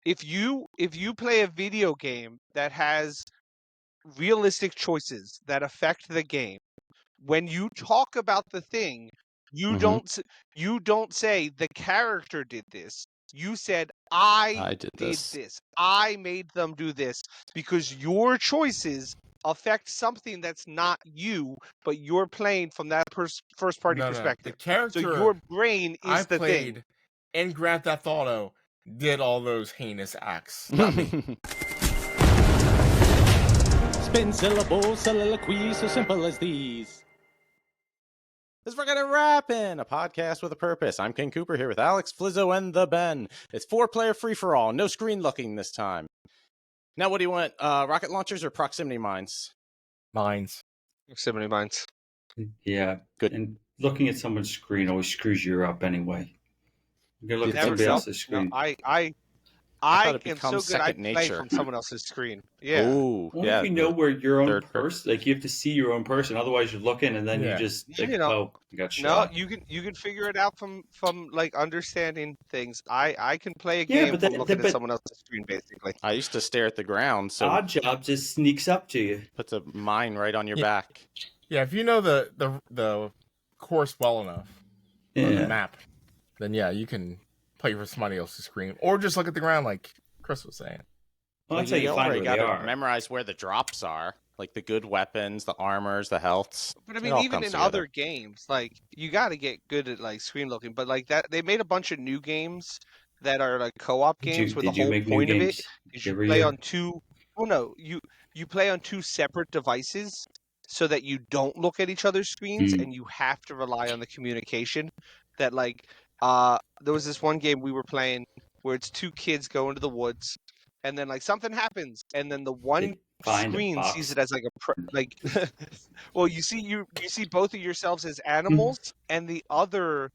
if you play a video game that has realistic choices that affect the game, when you talk about the thing, you don't say the character did this. You said I did this. I made them do this, because your choices affect something that's not you, but you're playing from that first party perspective. The character So your brain is the thing. played in Grand Theft Auto did all those heinous acts, not me. Spin syllables, soliloquies so simple as these. This is We're Gonna Rappin', a podcast with a purpose. I'm King Cooper here with Alex, Flizzo, and the Ben. It's 4-player free-for-all, no screen looking this time. Now, what do you want, rocket launchers or proximity mines? Mines. Proximity mines. Yeah, good. And looking at someone's screen always screws you up anyway. You can look at somebody else's screen. No, I am so good I play from someone else's screen. Yeah. Ooh, well, if you know where your own person, like you have to see your own person, otherwise you're looking and then you just like, oh, you got shot. No, you can figure it out from like understanding things. I can play a game from looking at someone else's screen, basically. I used to stare at the ground, so Odd Job just sneaks up to you. Puts a mine right on your back. Yeah, if you know the course well enough on the map, then you can play for somebody else's screen, or just look at the ground like Chris was saying. Well, that's how you find where they are. Memorize where the drops are, like the good weapons, the armors, the healths. But I mean, even in other games, like you got to get good at like screen looking. But like that, they made a bunch of new games that are like co-op games where the whole point of it is you play on two. Oh no, you play on two separate devices so that you don't look at each other's screens, and you have to rely on the communication. That like. There was this one game we were playing where it's two kids go into the woods, and then like something happens, and then the one screen sees it as like well, you see both of yourselves as animals, and the other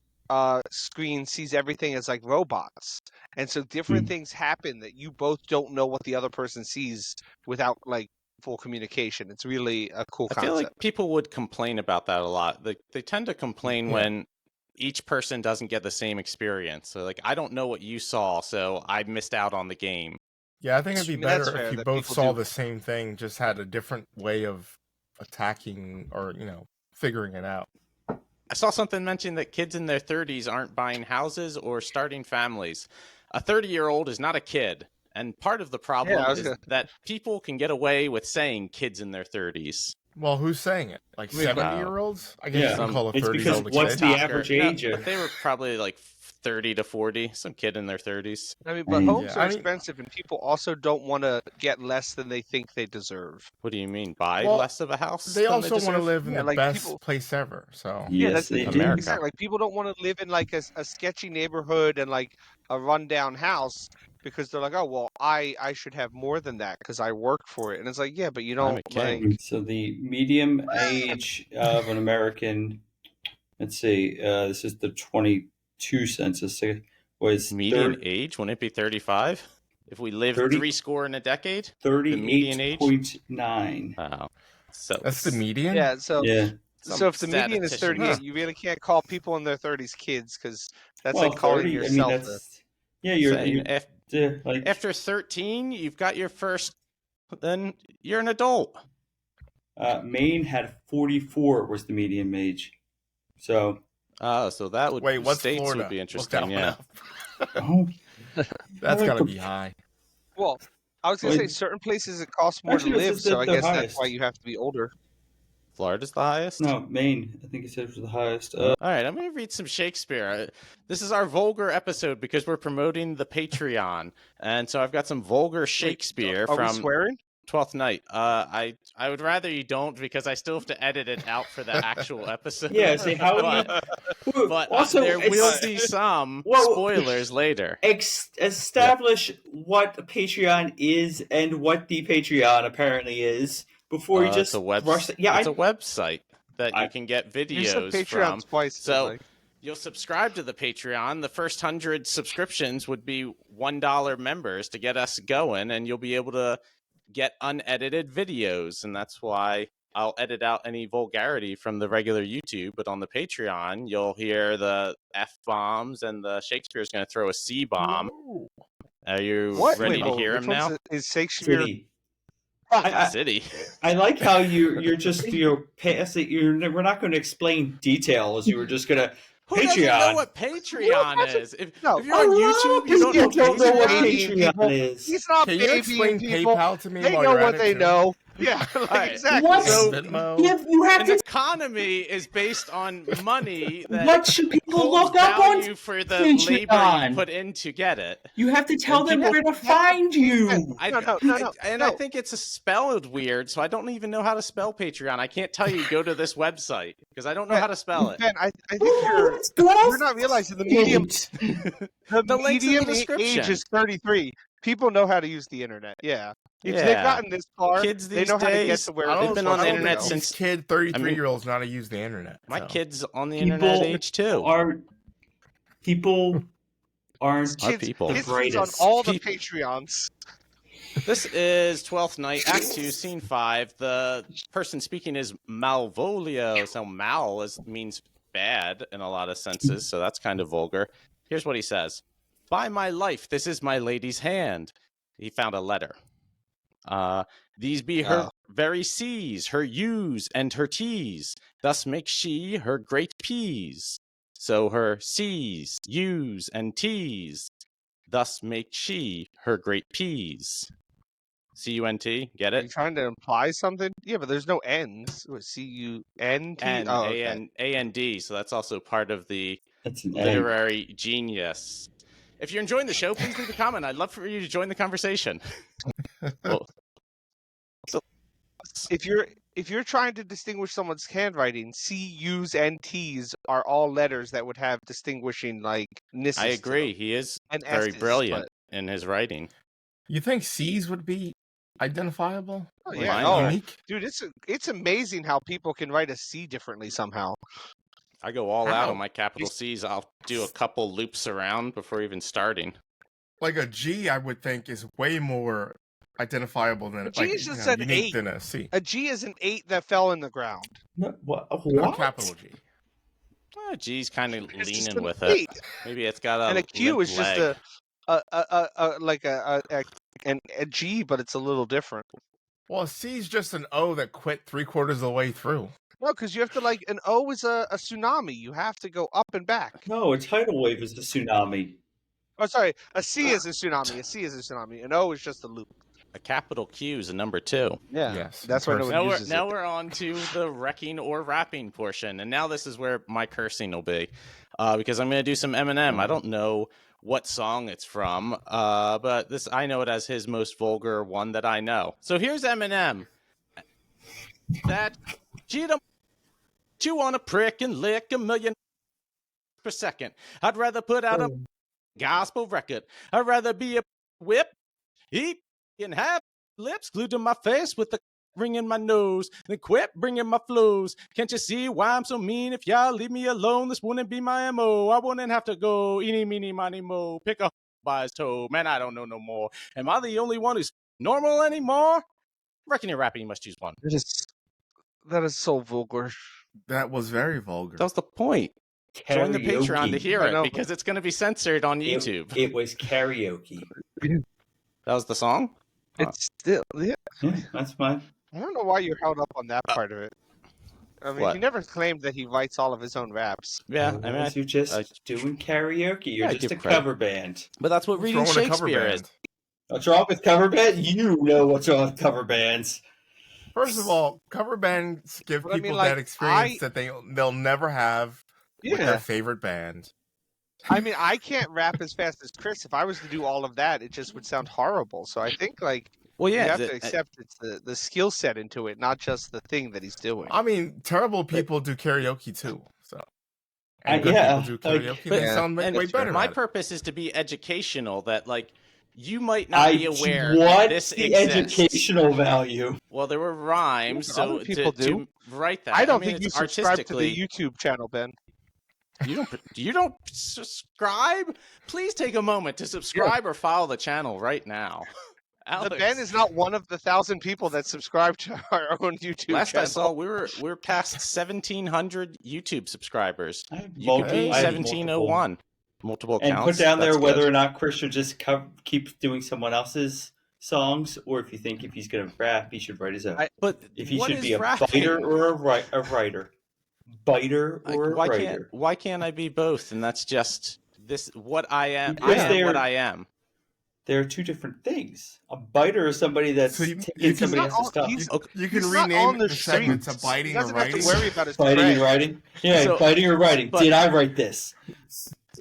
screen sees everything as like robots, and so different things happen that you both don't know what the other person sees without like full communication. It's really a cool concept. I feel like people would complain about that a lot. They tend to complain when each person doesn't get the same experience. So like, I don't know what you saw, so I missed out on the game. Yeah, I think it'd be better if you both saw the same thing, just had a different way of attacking or, figuring it out. I saw something mention that kids in their 30s aren't buying houses or starting families. A 30-year-old is not a kid. And part of the problem is that people can get away with saying kids in their 30s. Well, who's saying it? Like 70-year-olds? I guess you can call a 30-year-old because what's the average age? But they were probably like 30 to 40, some kid in their 30s. I mean, but homes are expensive, and people also don't want to get less than they think they deserve. What do you mean? Buy less of a house? They also want to live in the best place ever. So that's America. Exactly. Like people don't want to live in like a sketchy neighborhood and like a rundown house. Because they're like, oh, well, I should have more than that because I work for it. And it's like, yeah, but you don't. So the medium age of an American, let's see, this is the 22 census, was median age? Wouldn't it be 35? If we live 3 score in a decade? 38.9. Wow. So that's the median? Yeah, so if the median is 38, you really can't call people in their 30s kids because that's like calling yourself after 13, you've got your first, then you're an adult. Maine had 44 was the median age. So so that would what's states Florida? would be interesting. Yeah. That's gotta be high. Well, I was gonna say certain places it costs more to live, so I guess that's why you have to be older. Florida's the highest? No, Maine. I think it said it was the highest. All right, I'm going to read some Shakespeare. This is our vulgar episode because we're promoting the Patreon. And so I've got some vulgar Shakespeare from... Are we swearing? Twelfth Night. I would rather you don't because I still have to edit it out for the actual episode. Yeah, see how but also, there will be some spoilers later. Establish what Patreon is and what the Patreon apparently is. Before you just it's a website that you can get videos from. Twice, so you'll subscribe to the Patreon. The first 100 subscriptions would be $1 members to get us going, and you'll be able to get unedited videos. And that's why I'll edit out any vulgarity from the regular YouTube. But on the Patreon, you'll hear the F-bombs, and the Shakespeare's going to throw a C-bomb. Are you What? ready Wait, to hear him which now? one's is Shakespeare? City. I, City. I like how you're just past it. We're not going to explain details. You were just going to Who Patreon. doesn't know what Patreon is? If you're on YouTube, you don't know what Patreon Patreon is. He's not Can you explain people. PayPal to me They while know you're what at they it, too? know. Yeah, like, Right. exactly. What? So Venmo? You have an to. economy is based on money that What should people holds look up on value for the labor you Patreon? put in to get it. You have to tell And them people- where to find you. I think it's spelled weird, so I don't even know how to spell Patreon. I can't tell you go to this website because I don't know how to spell it. Ben, I think you're not realizing the medium. The link's in the medium description. age is 33. People know how to use the internet. Yeah. If Yeah. they've gotten this far, Kids they these know how to get days, to where I they've don't been I on the don't internet think since these kid 33-year-olds know how to use the internet. my so. kids on the internet age too. People aren't people. the Kids on brightest. all the Patreons. This is 12th Night, Act 2, Scene 5. The person speaking is Malvolio. So mal means bad in a lot of senses, so that's kind of vulgar. Here's what he says. By my life, this is my lady's hand. He found a letter. These be her very C's, her U's, and her T's. Thus makes she her great P's. So her C's, U's, and T's. Thus makes she her great P's. C-U-N-T, get Are you it? trying to imply something? Yeah, but there's no N's. C-U-N-T? N, Oh, okay. A-N-D, so that's also part of the That's an literary genius. If you're enjoying the show, please leave a comment. I'd love for you to join the conversation. Well, If you're trying to distinguish someone's handwriting, C, U's, and T's are all letters that would have distinguishing like nisses. I agree. He is and very S's, brilliant in his writing. You think C's would be identifiable? Oh, Like, yeah. unique? Dude, it's amazing how people can write a C differently somehow. I go all out How? on my capital C's. I'll do a couple loops around before even starting. Like a G, I would think, is way more identifiable than G is just an unique 8. than a C. A G is an 8 that fell in the ground. What? Not a capital G. G's kind of It's just leaning an with 8. it. Maybe it's got a And a Q limp is just leg. a G, but it's a little different. Well, a C is just an O that quit 3/4 of the way through. No, because you have to an O is a tsunami. You have to go up and back. No, a tidal wave is a tsunami. Oh, sorry. A C is a tsunami. A C is a tsunami. An O is just a loop. A capital Q is a number 2. Yeah. Yes, That's why no one uses Now it. we're on to the wrecking or rapping portion, and now this is where my cursing will be, because I'm going to do some Eminem. I don't know what song it's from, but this I know it as his most vulgar one that I know. So here's Eminem. That chew on a prick and lick a million per second. I'd rather put out a gospel record. I'd rather be a whip, eat, and have lips glued to my face with the ring in my nose. Then quit bringing my flows. Can't you see why I'm so mean? If y'all leave me alone, this wouldn't be my MO. I wouldn't have to go eeny, meeny, miny, mo. Pick a by his toe. Man, I don't know no more. Am I the only one who's normal anymore? Wrecking and rapping, you must choose one. That is so vulgar. That was very vulgar. That was the point. Join the Patreon to hear I it know. because it's going to be censored on YouTube. It was karaoke. That was the song? It's still, yeah. Yeah, that's fine. I don't know why you're held up on that part of it. I mean, What? he never claimed that he writes all of his own raps. Yeah, I mean, You're just doing karaoke. You're I just give a credit. cover band. but that's what What's reading wrong with a cover Shakespeare band? is. What's wrong with cover band? You know what's wrong with cover bands. First of all, cover bands give But I mean, people like, that experience that they'll never have with Yeah. their favorite band. I mean, I can't rap as fast as Chris. If I was to do all of that, it just would sound horrible. So I think, Well, you yeah, have to accept it's the skill set into it, not just the thing that he's doing. I mean, terrible people do karaoke too. So, and good yeah, people do like- karaoke. But- They sound and way better. my at it. purpose is to be educational. That you might not be aware that What's this the exists. educational value? Well, there were rhymes, Yeah, so other people to do. write that. I don't mean, think you it's subscribe to the artistically. YouTube channel, Ben. You don't subscribe? Please take a moment to subscribe or follow the channel right now. Alex, The Ben is not one of the 1,000 people that subscribe to our own YouTube last channel. I saw, we're past 1,700 YouTube subscribers. I have You could be multiple- I have 1701. multiple And accounts. put down there That's whether good. or not Chris should just keep doing someone else's songs, or if you think if he's going to rap, he should write his own. But if he what should is be a rapping? biter or a writer. Biter or a writer. Why can't I be both? And that's just what I am. Because I am what I am. They're two different things. A biter is somebody that's taking somebody else's stuff. You can rename the segment to biting he doesn't or writing. have to worry about his biting prey. and writing. Yeah, biting or writing. Did I write this?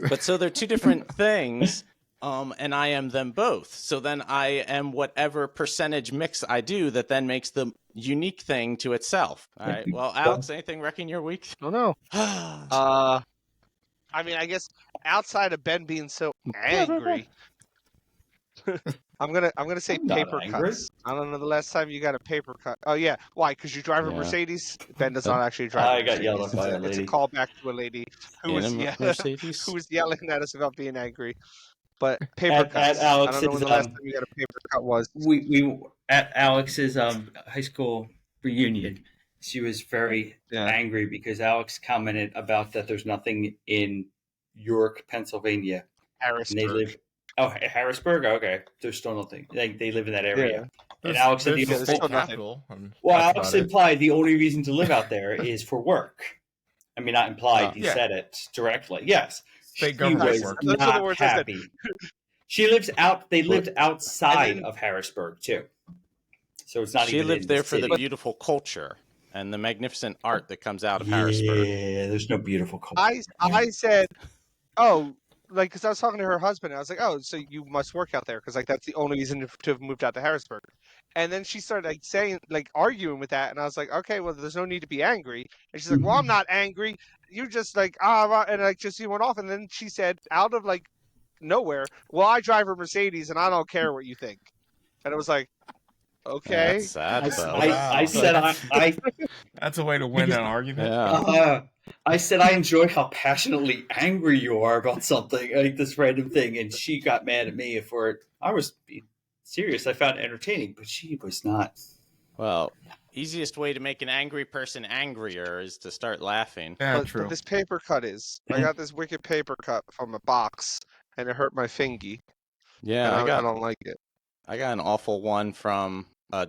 But so they're two different things. And I am them both. So then I am whatever percentage mix I do that then makes the unique thing to itself. All right. Well, Alex, anything wrecking your week? Oh no. I mean, I guess outside of Ben being so angry, I'm gonna say paper cuts. I don't know the last time you got a paper cut. Oh yeah, why? Because you drive a Mercedes. Ben does not actually drive. I got yelled at by a lady. It's a callback to a lady who was yelling at us about being angry. But paper cuts. At Alex's, I don't know when the last time you got a paper cut was. We at Alex's high school reunion. She was very angry because Alex commented about that there's nothing in York, Pennsylvania. Harrisburg. And they live. Oh, Harrisburg. Okay, there's still nothing. They live in that area. Yeah. And Alex said Alex implied the only reason to live out there is for work. I mean, not implied. He said it directly. Yes. State government work. Not happy. She lives out. They lived outside of Harrisburg too, so it's not. She even lived in there the for city. the beautiful culture and the magnificent art that comes out of Harrisburg. Yeah, there's no beautiful culture. I said, oh, like because I was talking to her husband. I was like, oh, so you must work out there because like that's the only reason to have moved out to Harrisburg. And then she started like saying, like arguing with that, and I was like, okay, well, there's no need to be angry. And she's like, well, I'm not angry. You just like and like just he went off, and then she said, out of like nowhere, well, I drive a Mercedes, and I don't care what you think. And it was like, okay, that's sad. I said I that's a way to win an argument. Yeah. I said I enjoy how passionately angry you are about something, like this random thing, and she got mad at me for it. I was being serious. I found it entertaining, but she was not. Well, easiest way to make an angry person angrier is to start laughing. Yeah, but this paper cut I got this wicked paper cut from a box, and it hurt my fingy. Yeah, I don't like it. I got an awful one from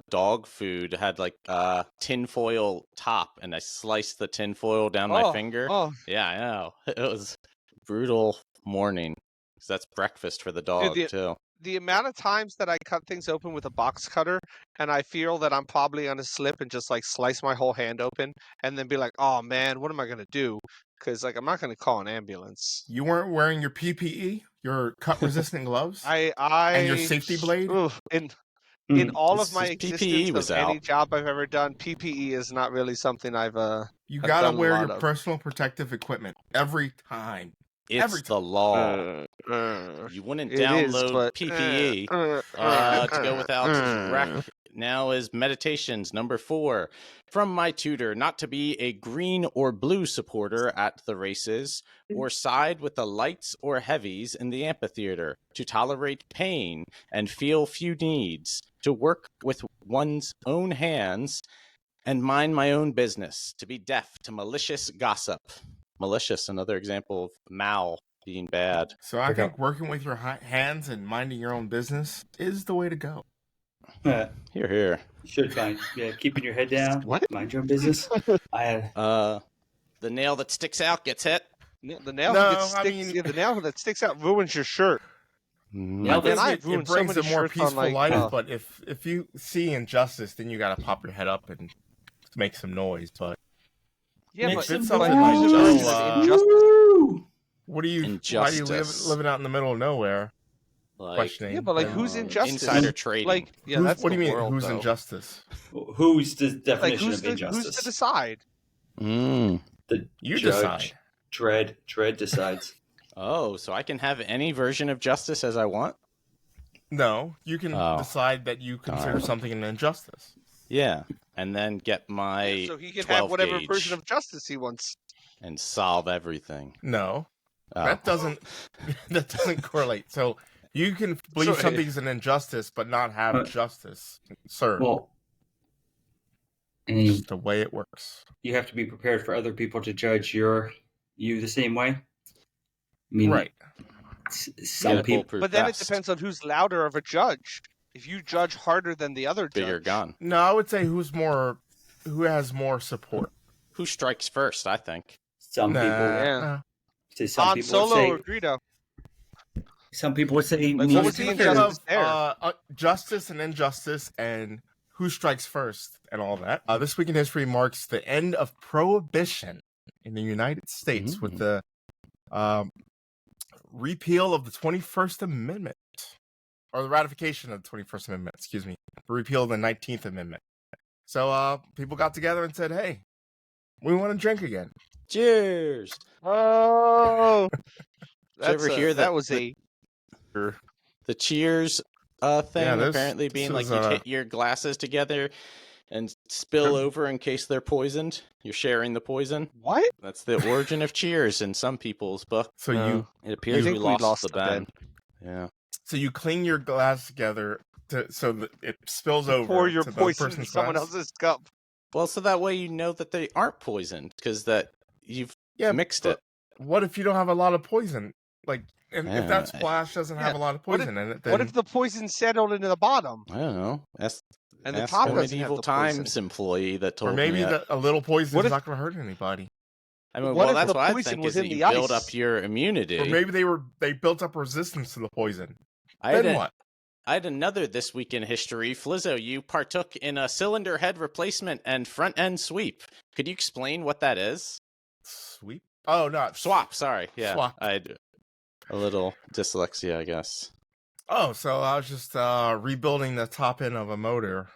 dog food. It had like a tinfoil top, and I sliced the tinfoil down my finger. Oh. Yeah, I know. It was a brutal morning. Because that's breakfast for the dog, too. The amount of times that I cut things open with a box cutter and I feel that I'm probably going to slip and just like slice my whole hand open and then be like, oh man, what am I going to do? Because like I'm not going to call an ambulance. You weren't wearing your PPE, your cut resistant gloves, and your safety blade. In all of my PPE existence of any job I've ever done, PPE is not really something I've You gotta wear your personal protective equipment every time. It's the law. You wouldn't download PPE to go with Alex's rec. Now is meditations number 4. From my tutor, not to be a green or blue supporter at the races, or side with the lights or heavies in the amphitheater, to tolerate pain and feel few needs, to work with one's own hands and mind my own business, to be deaf to malicious gossip. Malicious, another example of mal being bad. So I think working with your hands and minding your own business is the way to go. Here. Should find. Yeah, keeping your head down. What? Mind your own business. The nail that sticks out gets hit. The nail that sticks out ruins your shirt. It brings a more peaceful life, but if you see injustice, then you gotta pop your head up and make some noise. But yeah, but it's something like injustice. What are you? Why are you living out in the middle of nowhere? Questioning. Yeah, but like who's injustice? Insider trading. Like, yeah, that's what do you mean? World, who's though. injustice? Who's the definition of injustice? Who's to decide? The you judge. decide. Dredd decides. Oh, so I can have any version of justice as I want? No, you can decide that you consider something an injustice. Yeah, and then get my so he can have whatever version of justice he wants and solve everything. No, that doesn't correlate. So you can believe something's an injustice, but not have justice served. Well, it's the way it works. You have to be prepared for other people to judge you the same way. mean, right. Some people, but then it depends on who's louder of a judge. If you judge harder than the other bigger judge, gun. No, I would say who has more support. Who strikes first? I think some people, yeah. some Han people Solo would or Greedo. Some people would say Like, what was the injustice there? Justice and injustice and who strikes first and all that. This week in history marks the end of Prohibition in the United States with the repeal of the 21st Amendment, or the ratification of the 21st Amendment, excuse me, the repeal of the 19th Amendment. So people got together and said, hey, we want to drink again. Cheers. Oh, did you ever hear that? That was the cheers thing apparently being like you hit your glasses together and spill over in case they're poisoned. You're sharing the poison. What? That's the origin of cheers in some people's book. So it appears we lost the Ben. Yeah. So you clean your glass together so that it spills over. Pour your to poison in someone else's cup. Well, so that way you know that they aren't poisoned because that you've mixed it. What if you don't have a lot of poison? Like, if that splash doesn't have a lot of poison in it, then... What if the poison settled into the bottom? I don't know. And the top doesn't medieval times employee that told me. Or maybe a little poison is not going to hurt anybody. I mean, well, that's what I think is that you build up your immunity. Or maybe they built up resistance to the poison. What? I had another this week in history. Flizzo, you partook in a cylinder head replacement and front end sweep. Could you explain what that is? Sweep? Oh, no. Swap, sorry. Yeah. Swap. I had a little dyslexia, I guess. Oh, so I was just rebuilding the top end of a motor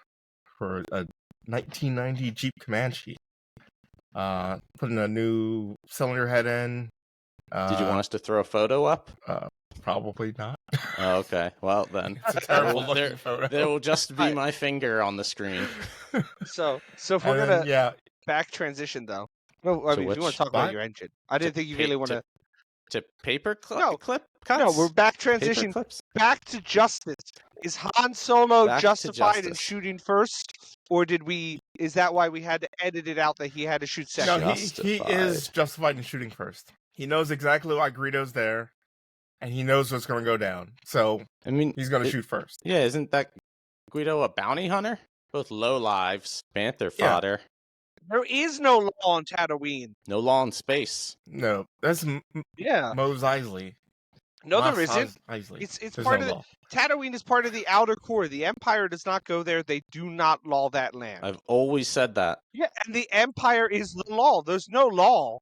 for a 1990 Jeep Comanche. Putting a new cylinder head in. Did you want us to throw a photo up? Probably not. Oh, okay. Well, then. It's a terrible looking photo. There will just be my finger on the screen. So if we're going to back transition, though. No, I mean, if you want to talk about your engine. I didn't think you really want to... To paper clip cuts? No, we're back transition back to justice. Is Han Solo justified in shooting first? Or is that why we had to edit it out that he had to shoot second? No, he is justified in shooting first. He knows exactly why Greedo's there. And he knows what's going to go down. So, I mean, he's going to shoot first. Yeah, isn't that Guido a bounty hunter? Both low lives, panther fodder. There is no law on Tatooine. No law in space. No, that's Mos Eisley. No, there isn't. It's part of Tatooine is part of the outer core. The Empire does not go there. They do not law that land. I've always said that. Yeah, and the Empire is the law. There's no law.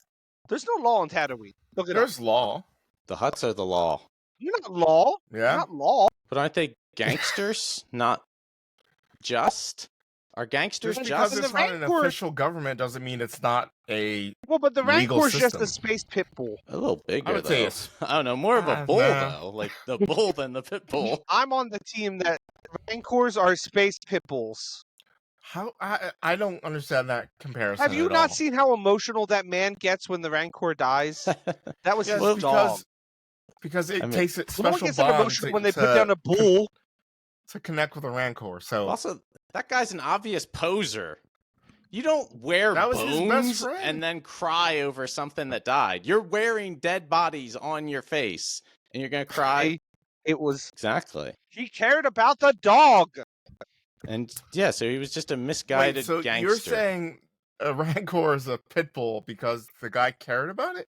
There's no law on Tatooine. There's law. The Hutts are the law. You're not law. Yeah. You're not law. But aren't they gangsters? Not just? Are gangsters just? Because it's not an official government doesn't mean it's not a but the Rancor is just a space pit bull. A little bigger, I would say I don't know, more of a bull, though. Like the bull than the pit bull. I'm on the team that Rancors are space pit bulls. How I don't understand that comparison. Have you not seen how emotional that man gets when the Rancor dies? That was his dog. Because it takes a special gets bond emotional when they put down a bull to connect with a Rancor. So also, that guy's an obvious poser. You don't wear bones and then cry over something that died. You're wearing dead bodies on your face, and you're gonna cry. It was exactly. He cared about the dog. And yeah, so he was just a misguided gangster. You're saying a Rancor is a pit bull because the guy cared about it?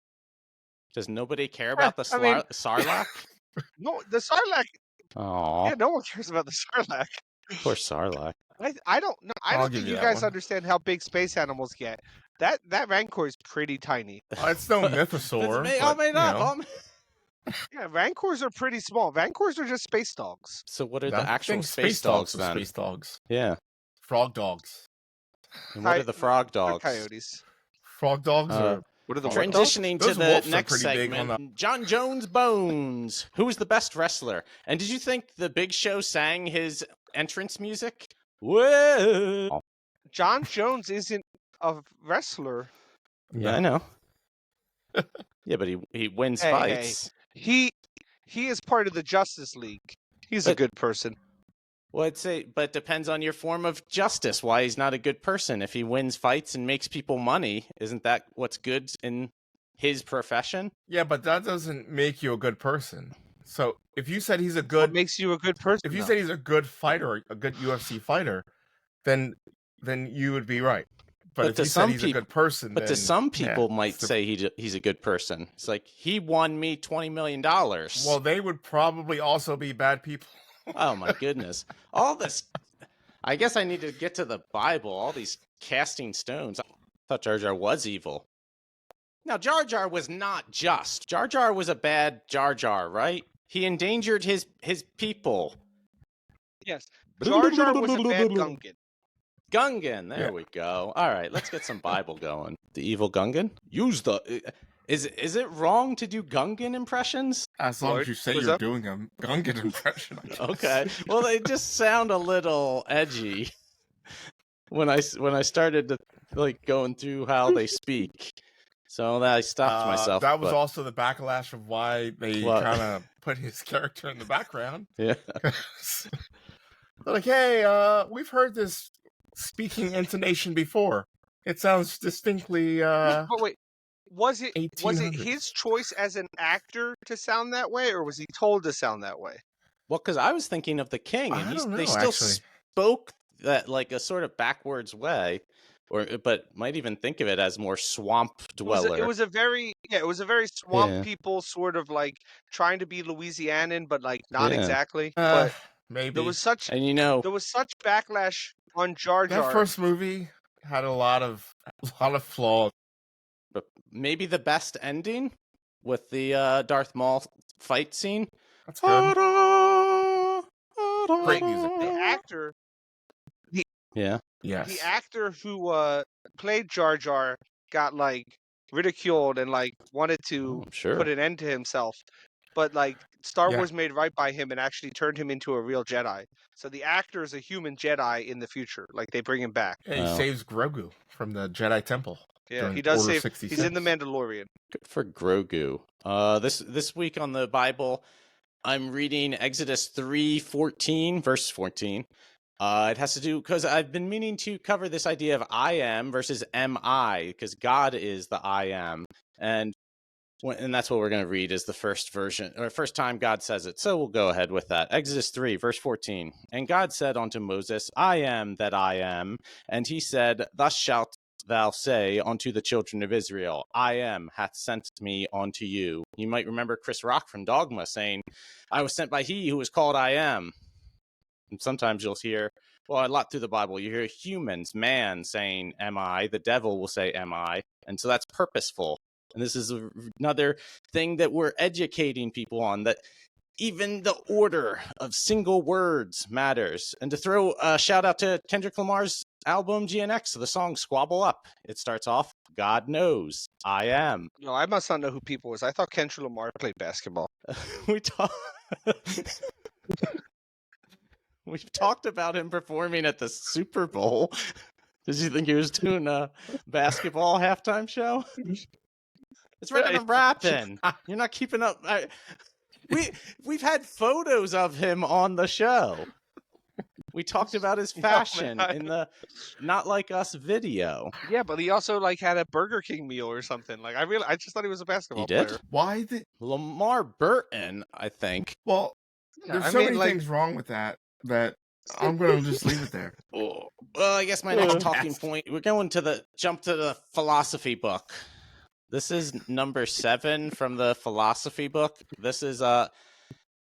Does nobody care about the Sarlacc? No, the Sarlacc. Oh, yeah, no one cares about the Sarlacc. Poor Sarlacc. I don't know. I don't think you guys understand how big space animals get. That Rancor is pretty tiny. It's no mythosaur. Yeah, Rancors are pretty small. Rancors are just space dogs. So what are the actual space dogs then? Space dogs. Yeah. Frog dogs. And what are the frog dogs? Coyotes. Frog dogs are... What are the transitioning to the next segment? John Jones Bones. Who was the best wrestler? And did you think the Big Show sang his entrance music? Whoa! John Jones isn't a wrestler. Yeah, I know. Yeah, but he wins fights. He is part of the Justice League. He's a good person. Well, I'd say, but it depends on your form of justice. Why he's not a good person? If he wins fights and makes people money, isn't that what's good in his profession. Yeah, but that doesn't make you a good person. So if you said he's a good, what makes you a good person? If you said he's a good fighter, a good UFC fighter, then you would be right. But if you said he's a good person, but then, to some people might say he's a good person. It's like, he won me $20 million. Well, they would probably also be bad people. Oh my goodness! All this. I guess I need to get to the Bible. All these casting stones. I thought Jar Jar was evil. Now, Jar Jar was not just. Jar Jar was a bad Jar Jar, right? He endangered his people. Yes. Jar Jar was a bad Gungan. Gungan, there we go. All right, let's get some Bible going. The evil Gungan? Use the... Is it wrong to do Gungan impressions? As long as you say you're doing a Gungan impression, I guess. Okay. Well, they just sound a little edgy when I started to going through how they speak. So I stopped myself. That was also the backlash of why they kind of put his character in the background. Yeah. They're like, hey, we've heard this speaking intonation before. It sounds distinctly But wait, was it 1800s. his choice as an actor to sound that way, or was he told to sound that way? Well, because I was thinking of the king, and they still spoke that like a sort of backwards way, but might even think of it as more swamp dweller. It was a very swamp people sort of like trying to be Louisianan, but like not exactly. But maybe there was such backlash on Jar Jar. That first movie had a lot of flaws. But maybe the best ending with the Darth Maul fight scene. That's good. Great music. The actor. The actor who played Jar Jar got like ridiculed and like wanted to put an end to himself. But like Star Wars made right by him and actually turned him into a real Jedi. So the actor is a human Jedi in the future. Like they bring him back. Yeah, he saves Grogu from the Jedi Temple. Yeah, he does save. 66. He's in the Mandalorian. Good for Grogu. This week on the Bible, I'm reading Exodus 3:14, verse 14. It has to do because I've been meaning to cover this idea of I am versus am I, because God is the I am, and that's what we're going to read is the first version or first time God says it. So we'll go ahead with that. Exodus 3, verse 14. And God said unto Moses, I am that I am, and he said, Thus shalt thou say unto the children of Israel, I am hath sent me unto you. You might remember Chris Rock from Dogma saying, I was sent by he who was called I am. And sometimes you'll hear, well, a lot through the Bible, you hear humans, man saying, am I? The devil will say, am I? And so that's purposeful. And this is another thing that we're educating people on, that even the order of single words matters. And to throw a shout out to Kendrick Lamar's album GNX, the song Squabble Up. It starts off, God knows, I am. No, I must not know who people was. I thought Kendrick Lamar played basketball. We've talked about him performing at the Super Bowl. Did you think he was doing a basketball halftime show? It's right on rapping. You're not keeping up. We've had photos of him on the show. We talked about his fashion in the Not Like Us video. Yeah, but he also like had a Burger King meal or something. Like I just thought he was a basketball player. He did? Why did Lamar Burton, I think. Well, there's so many things wrong with that I'm going to just leave it there. Well, I guess my next talking point, we're going to jump to the philosophy book. This is number 7 from the philosophy book. This is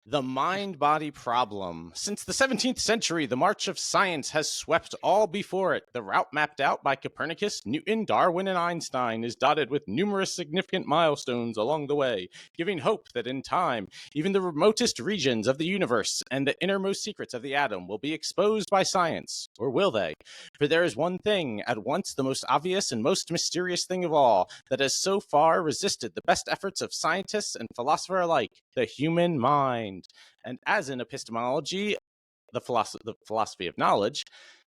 The Mind-Body Problem. Since the 17th century, the march of science has swept all before it. The route mapped out by Copernicus, Newton, Darwin, and Einstein is dotted with numerous significant milestones along the way, giving hope that in time, even the remotest regions of the universe and the innermost secrets of the atom will be exposed by science. Or will they? For there is one thing, at once the most obvious and most mysterious thing of all, that has so far resisted the best efforts of scientists and philosophers alike, the human mind. And as in epistemology, the philosophy of knowledge,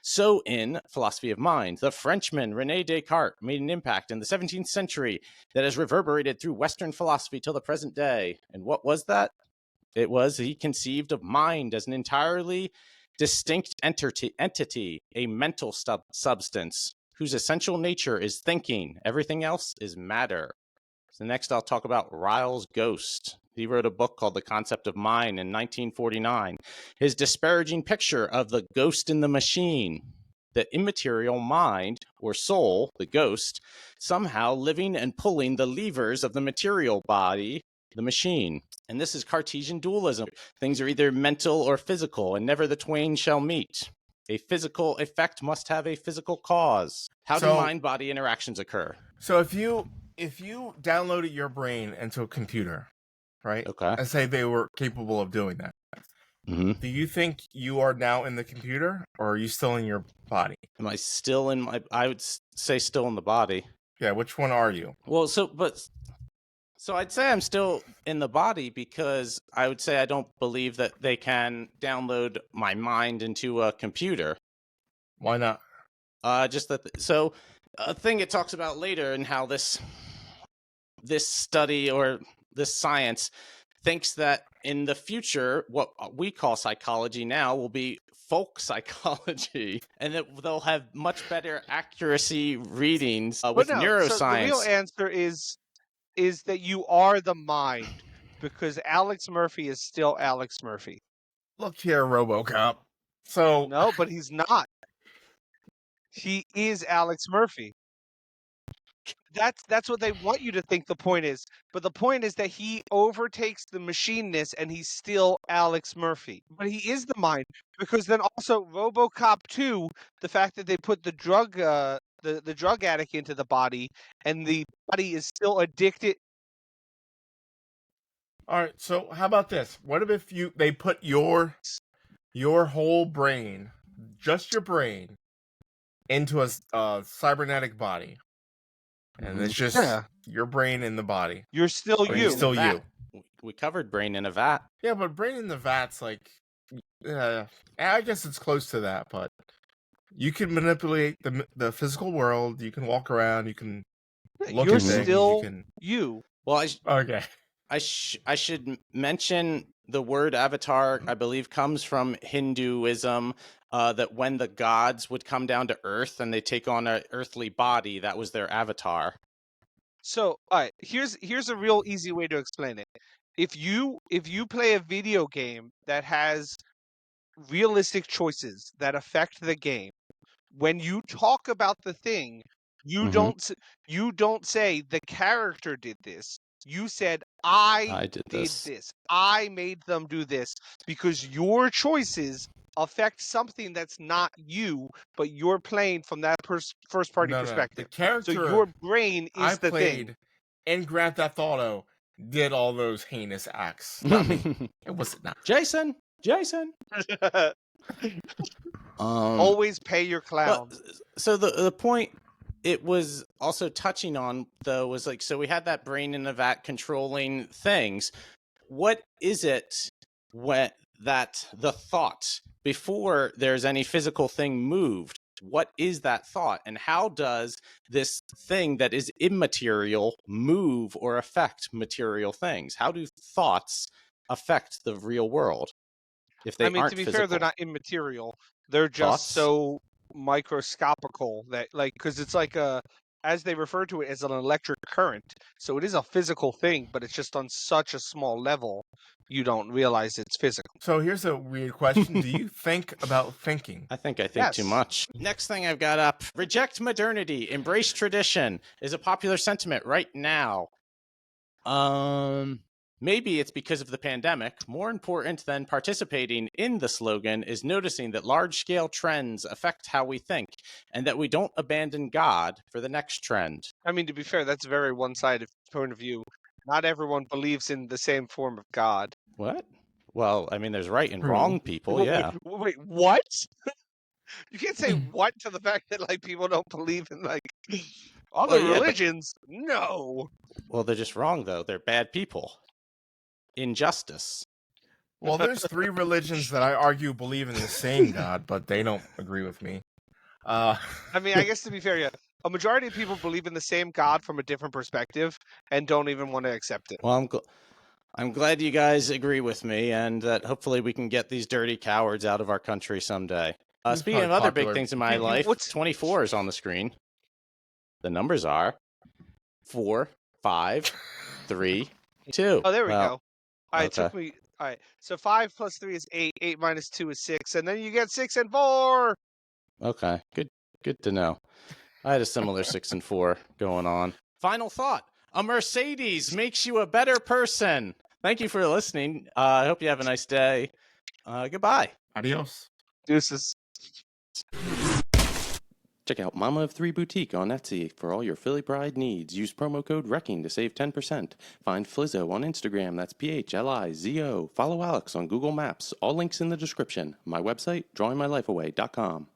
so in philosophy of mind, the Frenchman René Descartes made an impact in the 17th century that has reverberated through Western philosophy till the present day. And what was that? It was he conceived of mind as an entirely distinct entity, a mental substance whose essential nature is thinking. Everything else is matter. So next I'll talk about Ryle's ghost. He wrote a book called The Concept of Mind in 1949. His disparaging picture of the ghost in the machine, the immaterial mind or soul, the ghost, somehow living and pulling the levers of the material body, the machine. And this is Cartesian dualism. Things are either mental or physical, and never the twain shall meet. A physical effect must have a physical cause. How do mind-body interactions occur? So if you downloaded your brain into a computer, right? Okay. And say they were capable of doing that. Mm-hmm. Do you think you are now in the computer, or are you still in your body? Am I still in my... I would say still in the body. Yeah, which one are you? Well, so I'd say I'm still in the body, because I would say I don't believe that they can download my mind into a computer. Why not? Just that. So a thing it talks about later, and how this study or this science thinks that in the future, what we call psychology now will be folk psychology, and that they'll have much better accuracy readings with neuroscience. So the real answer is that you are the mind, because Alex Murphy is still Alex Murphy. Look here, RoboCop. So no, but he's not. He is Alex Murphy. That's what they want you to think the point is. But the point is that he overtakes the machineness, and he's still Alex Murphy. But he is the mind, because then also RoboCop 2, the fact that they put the drug the drug addict into the body, and the body is still addicted. All right, so how about this? What if they put your whole brain, just your brain, into a cybernetic body, and it's just your brain in the body? You're still you. You're still you. We covered brain in a vat. Yeah, but brain in the vat's like, I guess it's close to that. But you can manipulate the physical world. You can walk around. You can look You're at things. Still you. Well, okay. I should mention the word avatar, I believe, comes from Hinduism, that when the gods would come down to Earth and they take on an earthly body, that was their avatar. So, all right, here's a real easy way to explain it. If you play a video game that has realistic choices that affect the game, when you talk about the thing, you don't say the character did this. You said I did this. I made them do this, because your choices affect something that's not you, but you're playing from that first party perspective. The character, so your brain is the thing. In Grand Theft Auto did all those heinous acts. Not me. It wasn't not. Jason. Always pay your clown. So the point it was also touching on, though, was like, so we had that brain in a vat controlling things. What is it that the thought, before there's any physical thing moved, what is that thought, and how does this thing that is immaterial move or affect material things? How do thoughts affect the real world? If they aren't to be physical? fair, they're not immaterial. They're just so microscopical that, like, because it's like as they refer to it, as an electric current. So it is a physical thing, but it's just on such a small level, you don't realize it's physical. So here's a weird question. Do you think about thinking? I think too much. Next thing I've got up, reject modernity, embrace tradition is a popular sentiment right now. Maybe it's because of the pandemic. More important than participating in the slogan is noticing that large-scale trends affect how we think, and that we don't abandon God for the next trend. I mean, to be fair, that's a very one-sided point of view. Not everyone believes in the same form of God. What? Well, I mean, there's right and wrong people, yeah. Wait, what? You can't say what to the fact that, like, people don't believe in, like, other religions. No. Well, they're just wrong, though. They're bad people. Injustice. Well, there's 3 religions that I argue believe in the same God, but they don't agree with me. I mean, I guess to be fair, yeah, a majority of people believe in the same God from a different perspective and don't even want to accept it. Well, I'm glad you guys agree with me, and that hopefully we can get these dirty cowards out of our country someday. Speaking of other big things in my life, 24 is on the screen. The numbers are 4, 5, 3, 2. Oh, there we Well, go. All right, okay. took me. All right, so 5 plus 3 is 8. 8 minus 2 is 6, and then you get 6 and 4. Okay, good to know. I had a similar 6 and 4 going on. Final thought. A Mercedes makes you a better person. Thank you for listening. I hope you have a nice day. Goodbye. Adios. Deuces. Check out Mama of 3 Boutique on Etsy for all your Philly Pride needs. Use promo code WRECKING to save 10%. Find Flizzo on Instagram, that's PHLIZO. Follow Alex on Google Maps. All links in the description. My website, drawingmylifeaway.com.